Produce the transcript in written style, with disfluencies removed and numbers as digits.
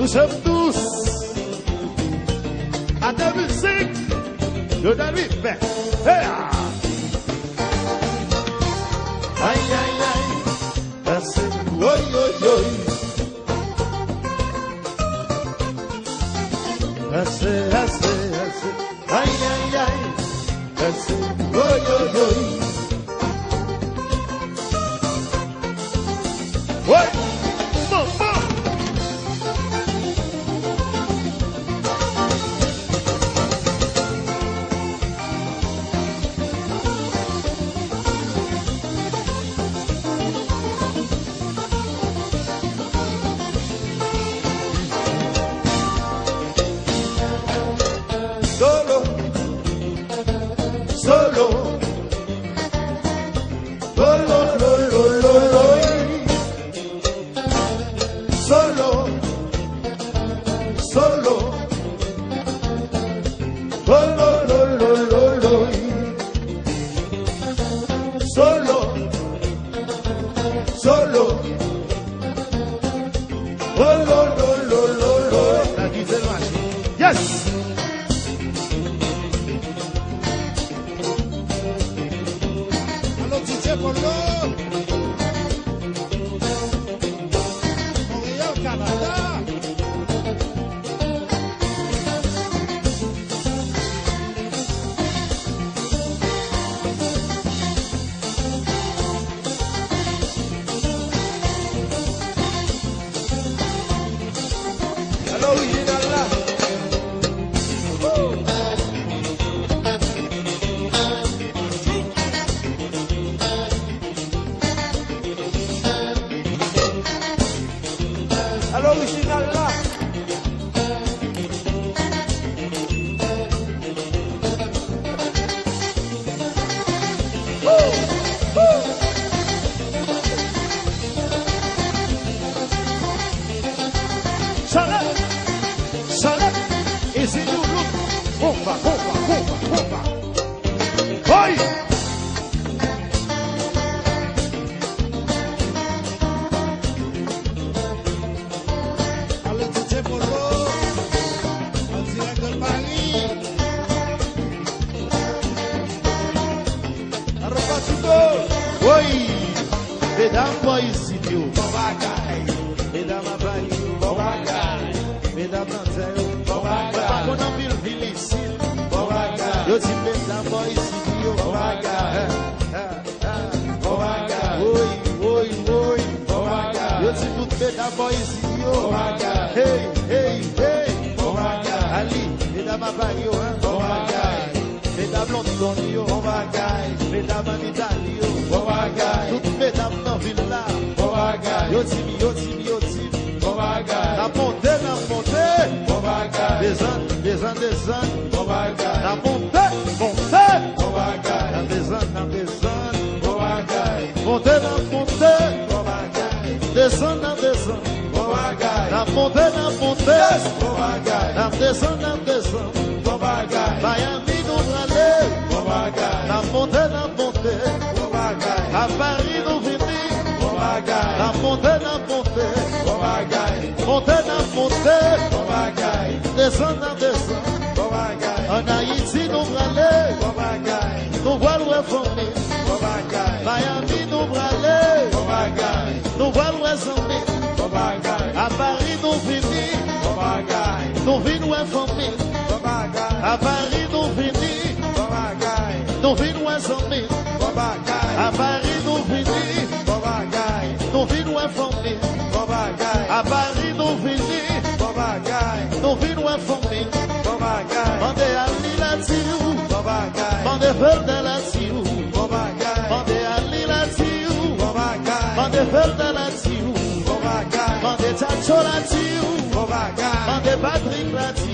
nous sommes tous à ta musique de ta vie. Aïe, aïe, aïe, assez, oi, oi, oi. Assez, assez, assez, aïe, aïe, aïe, assez, oi, oi, oi. Ouais, maman. Solo, solo, solo, lo, lo, lo, lo. Solo, solo, solo, lo, lo, lo, lo. Solo, solo, solo, lo, lo, lo, lo. La guitare marche. Yes. Allô, DJ Polo. Montréal, Canada. Allô, original là. À l'original là. Charlotte, Charlotte, et c'est nous, bomba, bomba, bomba, bomba. Oi! Allez, DJ Polo, en direct de Paris. Arrobatuko. Oui, mesdames, moi ici, Dieu. Mesdames, à Paris, mesdames, Nantel, pas qu'on en ville, ville ici. Yo dis mesdames, moi ici, Dieu. Oui, oui, oui. Yo dis toutes mesdames, moi ici, Dieu. Hey, hey, hey. Ali, mesdames, à Paris, mesdames, London, mesdames, en Italie, toutes mesdames dans la ville là. Yo dis, yo dis, yo dis. La montée, descend, descend, descend. La montée, montée. La descend, la descend. Montée, la montée. Descend, la descend. La montée, la montée. La descend, la descend. Miami, nous aller. La montée, la montée. À Paris, nous venir. La montée, la montée. Montée, la montée. Descend, la descend. En Haïti, nous aller. Nous voilà où est famille. Miami, nous aller. Nous voilà où est famille. À Paris, nous venir. Nous venons où est famille. À Paris, nous venir. Nous venons où est famille. À Paris, nous venir. Nous venons où est famille. À Paris, nous venir. Nous venons où est famille. Mandé à l'île à Tiou. Mandé Verde à la Tiou. Mandé à l'île à Tiou. Mandé Verde à la Tiou. Mandé Tacho la Tiou. Mandé Patrick la Tiou.